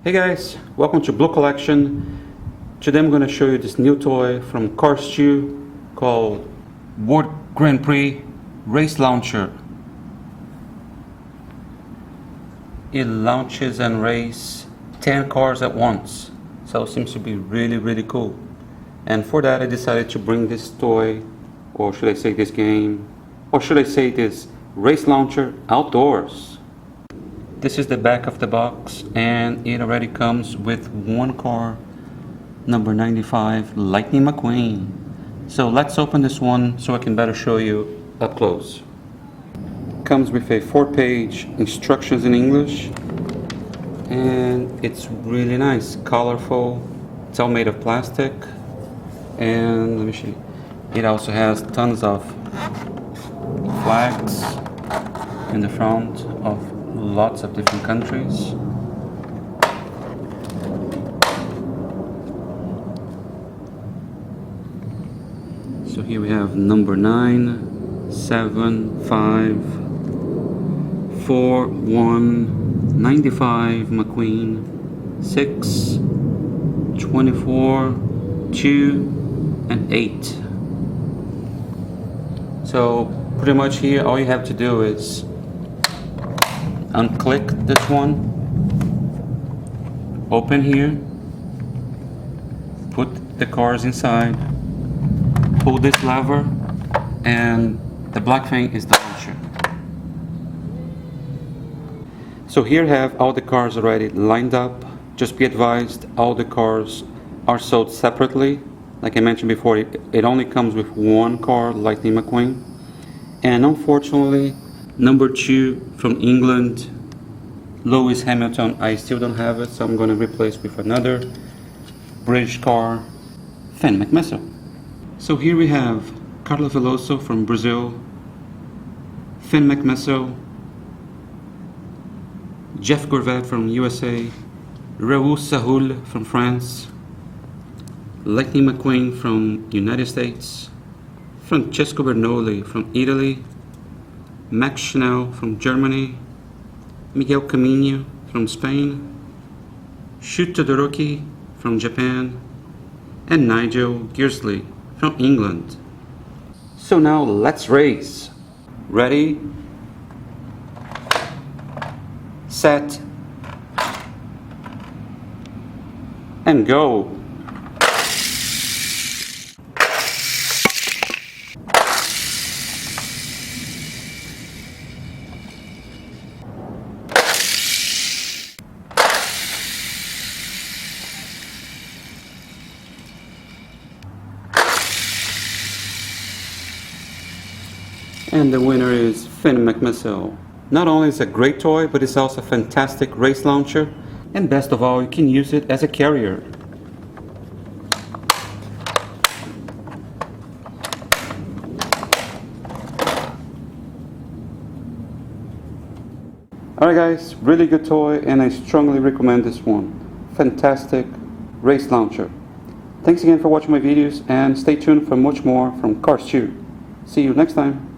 Hey guys, welcome to Blue Collection. Today I'm going to show you this new toy from Cars2 called World Grand Prix Race Launcher. It launches and races 10 cars at once, so it seems to be really cool. And for that I decided to bring this toy, or should I say this game, or should I say this race launcher outdoors. This is the back of the box, and it already comes with one car, number 95, Lightning McQueen. So let's open this one so I can better show you up close. Comes with a 4-page instructions in English, and it's really nice, colorful. It's all made of plastic, and let me show you. It also has tons of flags in the front of lots of different countries. So here we have number 9, 7, 5, 4, 1, 95 McQueen, 6, 24, 2, and 8. So pretty much here all you have to do is unclick this one, open here, put the cars inside, pull this lever, and the black thing is the launcher. So here I have all the cars already lined up. Just be advised, all the cars are sold separately. Like I mentioned before, it only comes with one car, Lightning McQueen. And unfortunately, number 2 from England, Lewis Hamilton, I still don't have it, so I'm going to replace with another British car, Finn McMissile. So here we have Carlos Veloso from Brazil, Finn McMissile, Jeff Gorvet from USA, Raoul Sahoul from France, Lightning McQueen from United States, Francesco Bernoulli from Italy, Max Schnell from Germany, Miguel Camino from Spain, Shu Todoroki from Japan, and Nigel Gearsley from England. So now let's race. Ready, set, and go. And the winner is Finn McMissile. Not only is it a great toy, but it's also a fantastic race launcher. And best of all, you can use it as a carrier. Alright guys, really good toy, and I strongly recommend this one. Fantastic race launcher. Thanks again for watching my videos, and stay tuned for much more from Cars2. See you next time.